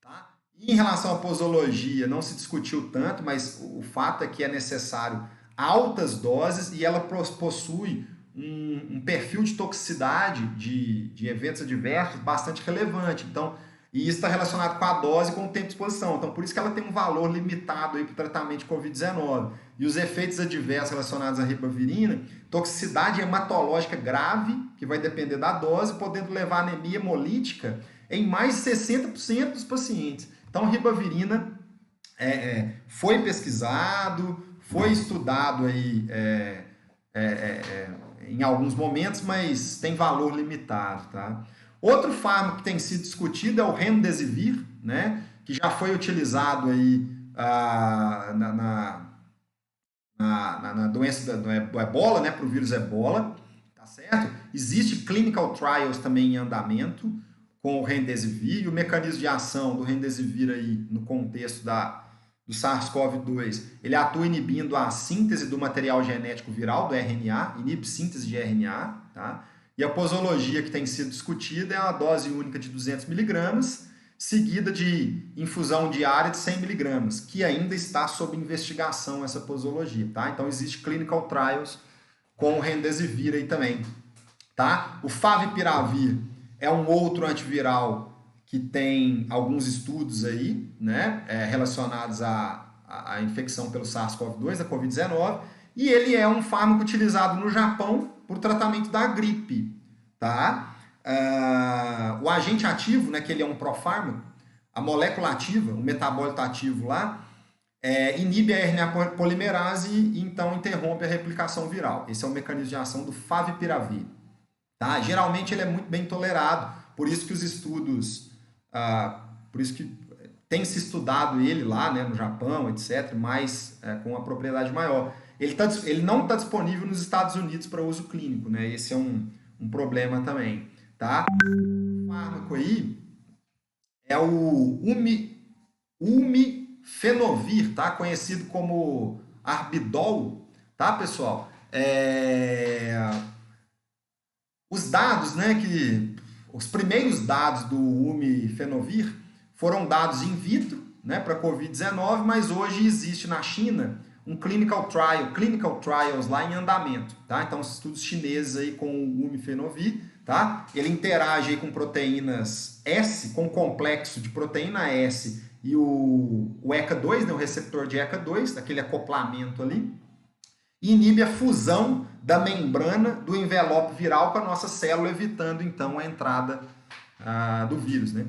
Tá? E em relação à posologia, não se discutiu tanto, mas o fato é que é necessário altas doses, e ela possui um perfil de toxicidade de eventos adversos bastante relevante. Então, e isso está relacionado com a dose e com o tempo de exposição. Então, por isso que ela tem um valor limitado para o tratamento de Covid-19. E os efeitos adversos relacionados à ribavirina, toxicidade hematológica grave, que vai depender da dose, podendo levar a anemia hemolítica em mais de 60% dos pacientes. Então, a ribavirina foi pesquisado, foi estudado aí, em alguns momentos, mas tem valor limitado, tá? Outro fármaco que tem sido discutido é o remdesivir, né, que já foi utilizado aí, na doença do ebola, né, para o vírus ebola, tá certo? Existe clinical trials também em andamento com o remdesivir, e o mecanismo de ação do remdesivir aí no contexto do SARS-CoV-2, ele atua inibindo a síntese do material genético viral, do RNA, inibe síntese de RNA, tá? E a posologia que tem sido discutida é uma dose única de 200mg, seguida de infusão diária de 100mg, que ainda está sob investigação essa posologia, tá? Então, existe clinical trials com o Remdesivir aí também, tá? O Favipiravir é um outro antiviral que tem alguns estudos aí, né, relacionados à infecção pelo SARS-CoV-2, da Covid-19, e ele é um fármaco utilizado no Japão para o tratamento da gripe, tá? O agente ativo, né, que ele é um profármaco, a molécula ativa, o metabólito ativo lá, inibe a RNA polimerase e então interrompe a replicação viral. Esse é o mecanismo de ação do Favipiravir. Tá? Geralmente ele é muito bem tolerado, por isso que os estudos, por isso que tem se estudado ele lá, né, no Japão, etc., mas com uma propriedade maior. Ele não está disponível nos Estados Unidos para uso clínico, né? Esse é um problema também. Tá? O fármaco aí é o Umifenovir, tá? Conhecido como Arbidol, tá, pessoal? Os dados, né, os primeiros dados do Umifenovir foram dados in vitro, né, para Covid-19, mas hoje existe na China um clinical trials lá em andamento, tá? Então, estudos chineses aí com o Umifenovir, tá? Ele interage aí com proteínas S, com o complexo de proteína S e o ECA2, né, o receptor de ECA2, aquele acoplamento ali, e inibe a fusão da membrana do envelope viral com a nossa célula, evitando então a entrada do vírus, né?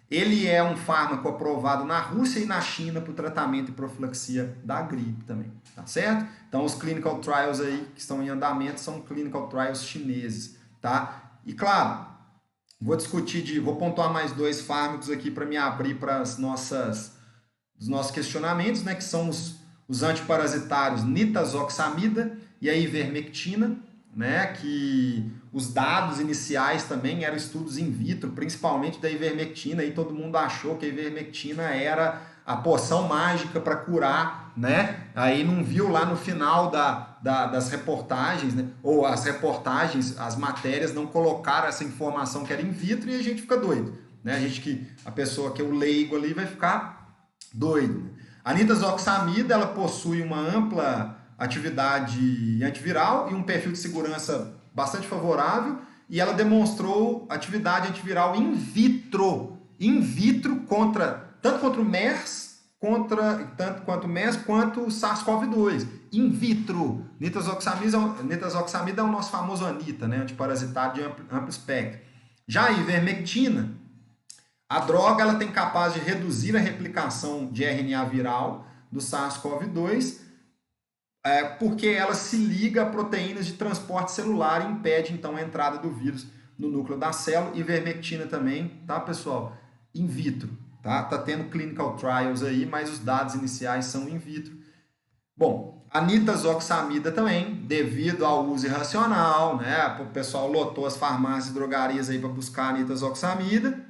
Ele é um fármaco aprovado na Rússia e na China para o tratamento e profilaxia da gripe também, tá certo? Então, os clinical trials aí que estão em andamento são clinical trials chineses, tá? E claro, vou pontuar mais 2 fármacos aqui para me abrir para os nossos questionamentos, né? Que são os antiparasitários nitazoxamida e a ivermectina, né? Que os dados iniciais também eram estudos in vitro, principalmente da ivermectina, e todo mundo achou que a ivermectina era a poção mágica para curar, né? Aí não viu lá no final das reportagens, né? Ou as reportagens, as matérias não colocaram essa informação que era in vitro e a gente fica doido, né? A pessoa que é o leigo ali vai ficar doido, né? A nitazoxamida, ela possui uma ampla atividade antiviral e um perfil de segurança bastante favorável, e ela demonstrou atividade antiviral in vitro tanto contra o MERS, quanto o SARS-CoV-2. In vitro. Nitazoxamida é o nosso famoso ANITA, né? Antiparasitário de amplo espectro. Já a ivermectina, a droga ela tem capaz de reduzir a replicação de RNA viral do SARS-CoV-2, porque ela se liga a proteínas de transporte celular e impede, então, a entrada do vírus no núcleo da célula. Ivermectina também, tá, pessoal? In vitro, tá? Tá tendo clinical trials aí, mas os dados iniciais são in vitro. Bom, a nitazoxamida também, devido ao uso irracional, né? O pessoal lotou as farmácias e drogarias aí para buscar a nitazoxamida,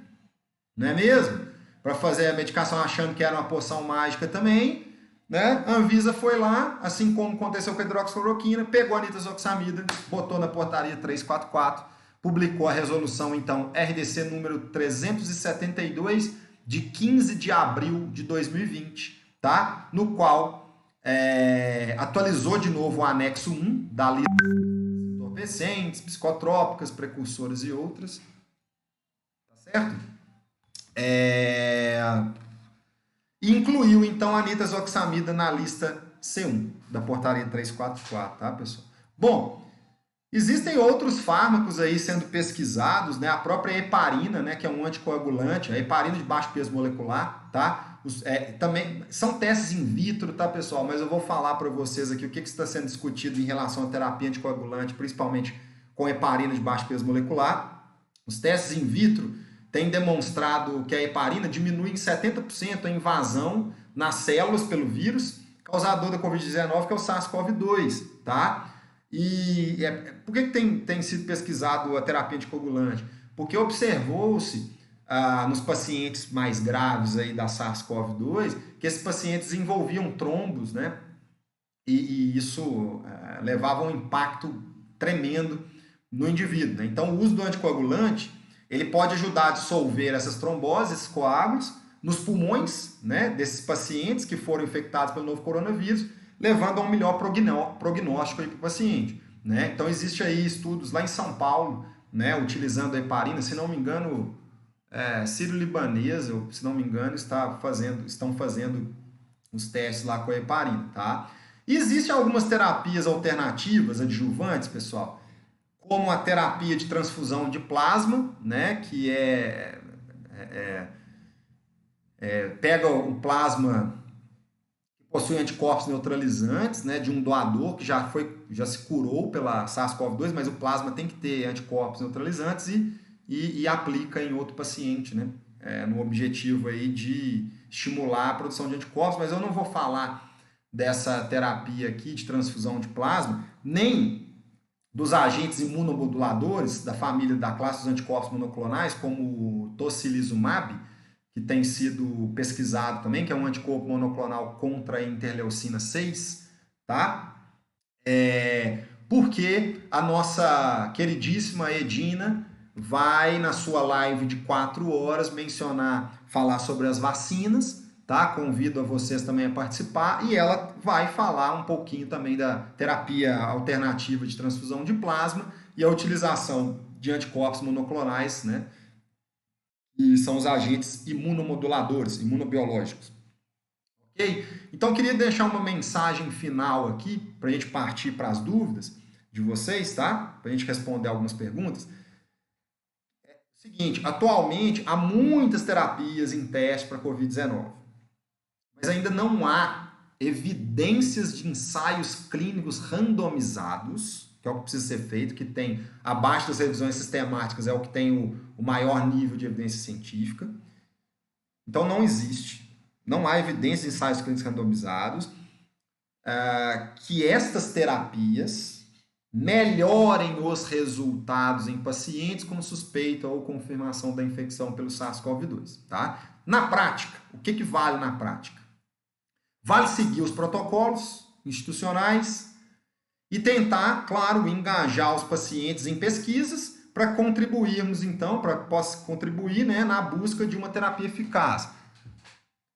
não é mesmo? Para fazer a medicação achando que era uma poção mágica também, né? A Anvisa foi lá, assim como aconteceu com a hidroxicloroquina, pegou a nitazoxamida, botou na portaria 344, publicou a resolução, então, RDC número 372, de 15 de abril de 2020, tá? No qual atualizou de novo o anexo 1 da lista de entorpecentes, psicotrópicas, precursoras e outras, tá certo? E incluiu, então, a nitazoxamida na lista C1 da portaria 344, tá, pessoal? Bom, existem outros fármacos aí sendo pesquisados, né? A própria heparina, né, que é um anticoagulante, a heparina de baixo peso molecular, tá? Também são testes in vitro, tá, pessoal? Mas eu vou falar para vocês aqui o que está sendo discutido em relação à terapia anticoagulante, principalmente com heparina de baixo peso molecular. Os testes in vitro tem demonstrado que a heparina diminui em 70% a invasão nas células pelo vírus causador da Covid-19, que é o SARS-CoV-2, tá? E por que tem sido pesquisado a terapia anticoagulante? Porque observou-se nos pacientes mais graves aí da SARS-CoV-2 que esses pacientes envolviam trombos, né? E isso levava a um impacto tremendo no indivíduo, né? Então, o uso do anticoagulante ele pode ajudar a dissolver essas tromboses, esses coágulos, nos pulmões, né, desses pacientes que foram infectados pelo novo coronavírus, levando a um melhor prognóstico para o paciente. né? Então, existe aí estudos lá em São Paulo, né, utilizando a heparina, se não me engano, sírio-libanês, ou se não me engano, estão fazendo os testes lá com a heparina, tá? E existem algumas terapias alternativas, adjuvantes, pessoal, como a terapia de transfusão de plasma, né, que pega o plasma que possui anticorpos neutralizantes, né, de um doador que já se curou pela SARS-CoV-2, mas o plasma tem que ter anticorpos neutralizantes e aplica em outro paciente, né, no objetivo aí de estimular a produção de anticorpos, mas eu não vou falar dessa terapia aqui de transfusão de plasma, nem dos agentes imunomoduladores da família da classe dos anticorpos monoclonais, como o tocilizumab, que tem sido pesquisado também, que é um anticorpo monoclonal contra a interleucina 6, tá? Porque a nossa queridíssima Edina vai, na sua live de 4 horas, falar sobre as vacinas, tá? Convido a vocês também a participar, e ela vai falar um pouquinho também da terapia alternativa de transfusão de plasma e a utilização de anticorpos monoclonais, né? E são os agentes imunomoduladores, imunobiológicos. Ok? Então, eu queria deixar uma mensagem final aqui, para a gente partir para as dúvidas de vocês, tá? Para a gente responder algumas perguntas. Seguinte, atualmente há muitas terapias em teste para Covid-19, mas ainda não há evidências de ensaios clínicos randomizados, que é o que precisa ser feito, que tem, abaixo das revisões sistemáticas, é o que tem o maior nível de evidência científica. Então, não existe, não há evidências de ensaios clínicos randomizados que estas terapias melhorem os resultados em pacientes com suspeita ou confirmação da infecção pelo SARS-CoV-2, tá? Na prática, o que vale na prática? Vale seguir os protocolos institucionais e tentar, claro, engajar os pacientes em pesquisas para contribuirmos, então, para que possa contribuir, né, na busca de uma terapia eficaz.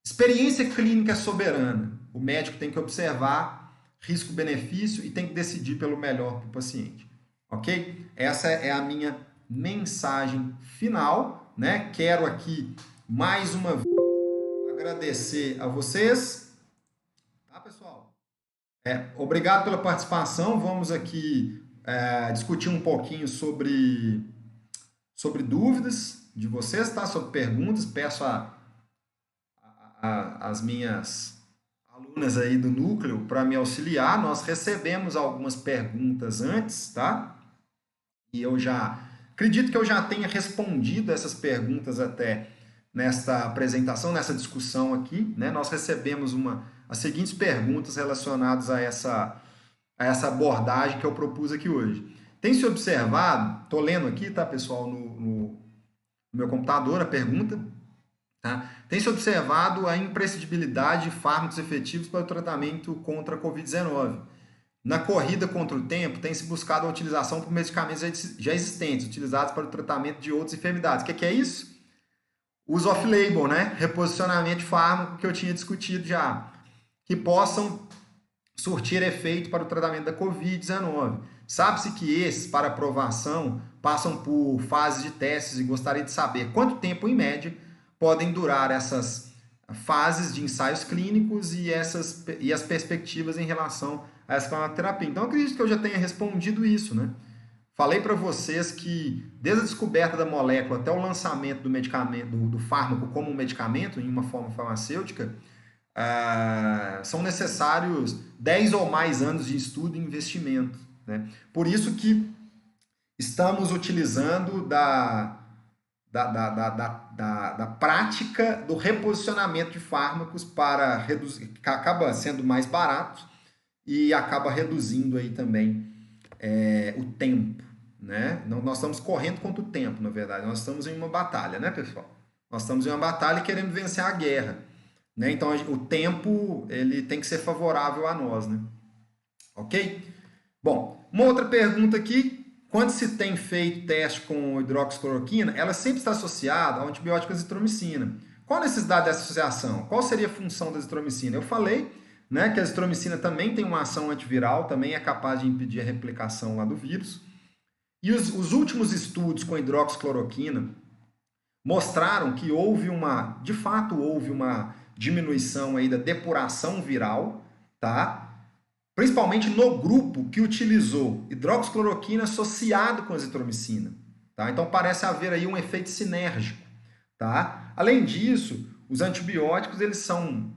Experiência clínica soberana. O médico tem que observar risco-benefício e tem que decidir pelo melhor para o paciente. Ok? Essa é a minha mensagem final, né? Quero aqui, mais uma vez, agradecer a vocês. Tá, pessoal? Obrigado pela participação. Vamos aqui discutir um pouquinho sobre dúvidas de vocês, tá? Sobre perguntas. Peço as minhas alunas aí do núcleo para me auxiliar. Nós recebemos algumas perguntas antes, tá? E eu acredito que eu já tenha respondido essas perguntas até nesta apresentação, nessa discussão aqui, né? Nós recebemos as seguintes perguntas relacionadas a essa abordagem que eu propus aqui hoje. Tem se observado, estou lendo aqui, tá, pessoal, no meu computador, a pergunta, tá? Tem se observado a imprescindibilidade de fármacos efetivos para o tratamento contra a Covid-19. Na corrida contra o tempo, tem se buscado a utilização por medicamentos já existentes, utilizados para o tratamento de outras enfermidades. O que é isso? Uso off-label, né? Reposicionamento de fármaco que eu tinha discutido já, que possam surtir efeito para o tratamento da Covid-19. Sabe-se que esses, para aprovação, passam por fases de testes e gostaria de saber quanto tempo, em média, podem durar essas fases de ensaios clínicos e as perspectivas em relação a essa terapia. Então, eu acredito que eu já tenha respondido isso, né? Falei para vocês que, desde a descoberta da molécula até o lançamento do medicamento, do fármaco como um medicamento, em uma forma farmacêutica, são necessários 10 ou mais anos de estudo e investimento, né? Por isso que estamos utilizando da prática do reposicionamento de fármacos para reduzir, que acaba sendo mais barato e acaba reduzindo aí também o tempo, né? Nós estamos correndo contra o tempo, na verdade. Nós estamos em uma batalha, né, pessoal? Nós estamos em uma batalha e queremos vencer a guerra, né? Então, o tempo ele tem que ser favorável a nós, né? Ok? Bom, uma outra pergunta aqui. Quando se tem feito teste com hidroxicloroquina, ela sempre está associada ao antibiótico azitromicina. Qual a necessidade dessa associação? Qual seria a função da azitromicina? Eu falei, né? Que a azitromicina também tem uma ação antiviral, também é capaz de impedir a replicação lá do vírus. E os últimos estudos com hidroxicloroquina mostraram que de fato houve uma diminuição aí da depuração viral, tá? Principalmente no grupo que utilizou hidroxicloroquina associado com azitromicina, tá? Então parece haver aí um efeito sinérgico, tá? Além disso, os antibióticos eles são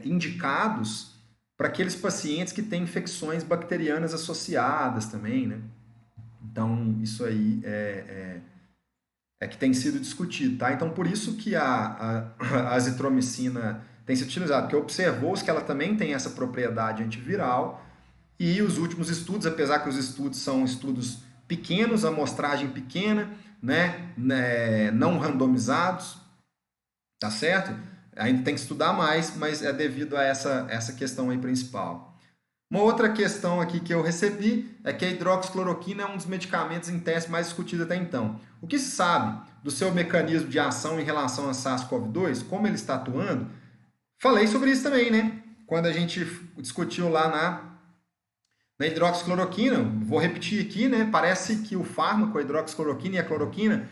indicados para aqueles pacientes que têm infecções bacterianas associadas também, né? Então isso aí é que tem sido discutido, tá? Então, por isso que a azitromicina tem sido utilizada, porque observou-se que ela também tem essa propriedade antiviral e os últimos estudos, apesar que os estudos são estudos pequenos, amostragem pequena, né? Não randomizados, tá certo? Ainda tem que estudar mais, mas é devido a essa questão aí principal. Uma outra questão aqui que eu recebi é que a hidroxicloroquina é um dos medicamentos em teste mais discutidos até então. O que se sabe do seu mecanismo de ação em relação a SARS-CoV-2, como ele está atuando? Falei sobre isso também, né? Quando a gente discutiu lá na hidroxicloroquina, vou repetir aqui, né? Parece que o fármaco, a hidroxicloroquina e a cloroquina,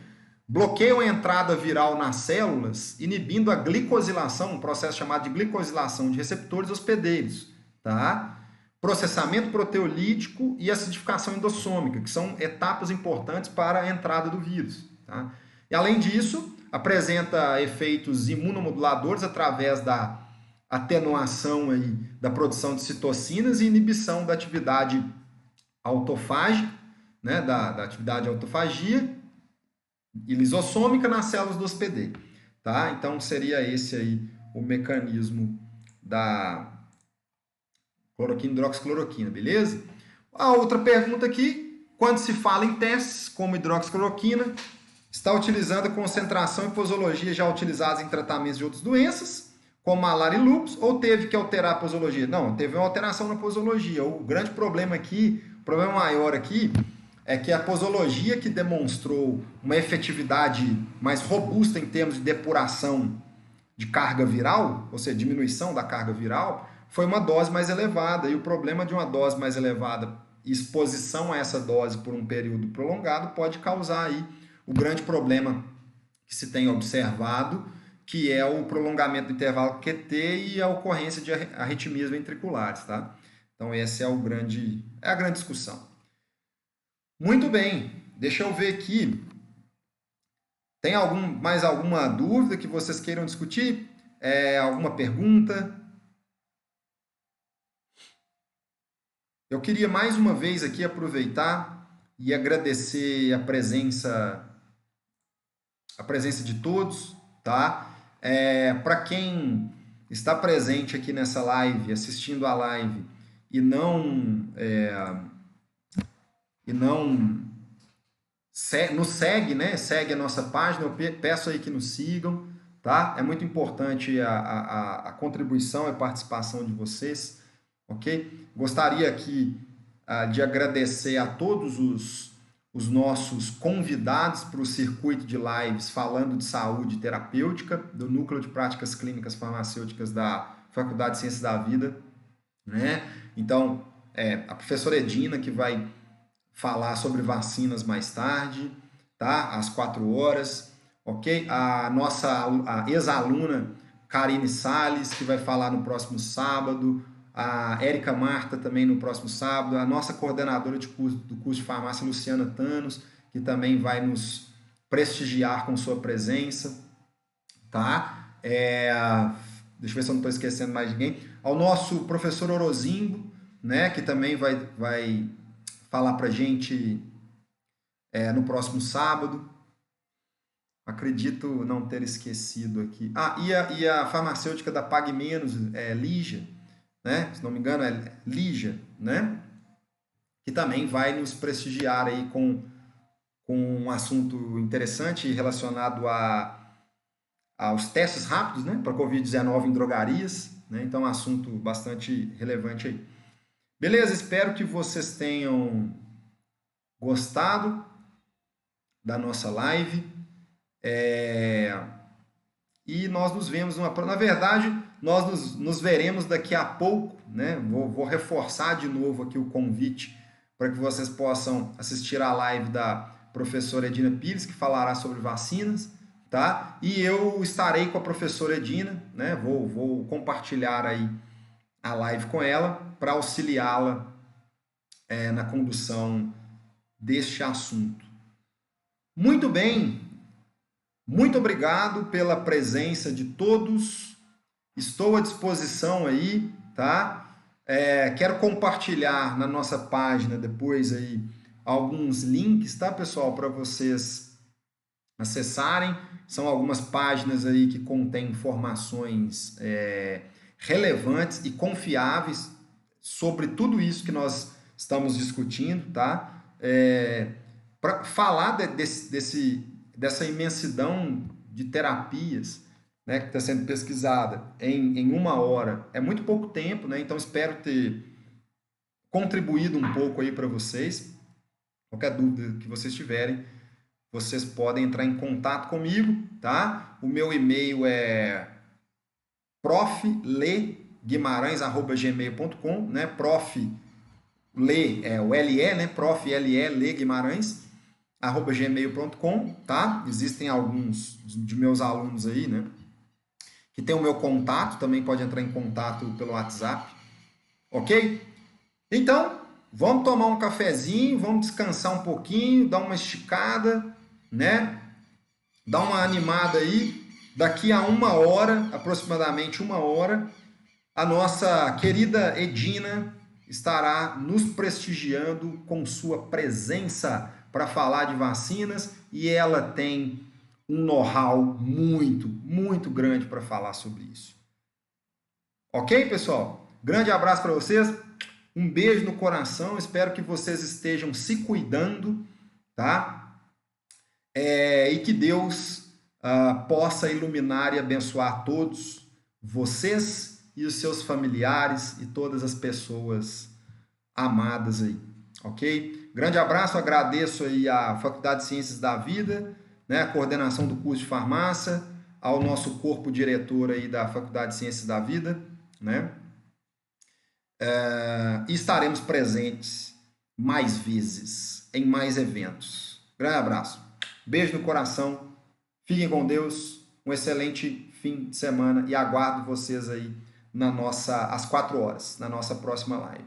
bloqueiam a entrada viral nas células, inibindo a glicosilação, um processo chamado de glicosilação de receptores hospedeiros, tá? Processamento proteolítico e acidificação endossômica, que são etapas importantes para a entrada do vírus. Tá? E, além disso, apresenta efeitos imunomoduladores através da atenuação aí da produção de citocinas e inibição da atividade autofágica, né, da atividade autofagia e lisossômica nas células do hospedeiro. Tá? Então, seria esse aí o mecanismo da cloroquina, hidroxicloroquina, beleza? A outra pergunta aqui, quando se fala em testes como hidroxicloroquina, está utilizando a concentração e posologia já utilizadas em tratamentos de outras doenças, como malária e lúpus, ou teve que alterar a posologia? Não, teve uma alteração na posologia. O grande problema aqui, o problema maior aqui, é que a posologia que demonstrou uma efetividade mais robusta em termos de depuração de carga viral, ou seja, diminuição da carga viral, foi uma dose mais elevada. E o problema de uma dose mais elevada, exposição a essa dose por um período prolongado, pode causar aí o grande problema que se tem observado, que é o prolongamento do intervalo QT e a ocorrência de arritmias ventriculares, tá? Então essa é a grande discussão. Muito bem, deixa eu ver aqui. Tem mais alguma dúvida que vocês queiram discutir? Alguma pergunta? Eu queria mais uma vez aqui aproveitar e agradecer a presença de todos, tá? Para quem está presente aqui nessa live, assistindo a live e não nos segue, né? Segue a nossa página, eu peço aí que nos sigam, tá? É muito importante a contribuição e a participação de vocês, ok? Gostaria aqui de agradecer a todos os nossos convidados para o circuito de lives falando de saúde terapêutica do Núcleo de Práticas Clínicas Farmacêuticas da Faculdade de Ciências da Vida, né? Então, a professora Edina, que vai falar sobre vacinas mais tarde, tá? Às 4h, ok? A nossa ex-aluna Karine Salles, que vai falar no próximo sábado, a Érica Marta também no próximo sábado, a nossa coordenadora do curso de farmácia, Luciana Thanos, que também vai nos prestigiar com sua presença, tá? Deixa eu ver se eu não estou esquecendo mais ninguém. Ao nosso professor Orozingo, né, que também vai falar para a gente no próximo sábado. Acredito não ter esquecido aqui. E a farmacêutica da Pague Menos, Lígia, né? Se não me engano, é Lígia, né? Que também vai nos prestigiar aí com um assunto interessante relacionado aos testes rápidos, né? Para Covid-19 em drogarias, né? Então, é um assunto bastante relevante aí. Beleza, espero que vocês tenham gostado da nossa live. e nós nos vemos na verdade, nós nos veremos daqui a pouco, né? Vou reforçar de novo aqui o convite para que vocês possam assistir a live da professora Edina Pires, que falará sobre vacinas, tá? E eu estarei com a professora Edina, né? Vou compartilhar aí a live com ela para auxiliá-la na condução deste assunto. Muito bem, muito obrigado pela presença de todos. Estou à disposição aí, tá? Quero compartilhar na nossa página depois aí alguns links, tá, pessoal, para vocês acessarem. São algumas páginas aí que contêm informações relevantes e confiáveis sobre tudo isso que nós estamos discutindo, tá? Para falar dessa imensidão de terapias, né, que está sendo pesquisada em 1 hora, é muito pouco tempo, né? Então espero ter contribuído um pouco aí para vocês. Qualquer dúvida que vocês tiverem, vocês podem entrar em contato comigo, tá? O meu e-mail é profleguimarães@gmail.com, né? Prof Le é o LE, né? Prof LE Le Guimarães @gmail.com, tá? Existem alguns de meus alunos aí, né, que tem o meu contato, também pode entrar em contato pelo WhatsApp, ok? Então, vamos tomar um cafezinho, vamos descansar um pouquinho, dar uma esticada, né? Dar uma animada aí. Daqui a 1 hora, aproximadamente 1 hora, a nossa querida Edina estará nos prestigiando com sua presença para falar de vacinas e ela tem um know-how muito, muito grande para falar sobre isso. Ok, pessoal? Grande abraço para vocês, um beijo no coração, espero que vocês estejam se cuidando, tá? E que Deus possa iluminar e abençoar todos vocês e os seus familiares e todas as pessoas amadas aí, ok? Grande abraço, agradeço aí à Faculdade de Ciências da Vida, né, a coordenação do curso de farmácia, ao nosso corpo diretor aí da Faculdade de Ciências da Vida, né? E estaremos presentes mais vezes, em mais eventos. Grande abraço, beijo no coração, fiquem com Deus, um excelente fim de semana e aguardo vocês aí às 4 horas, na nossa próxima live.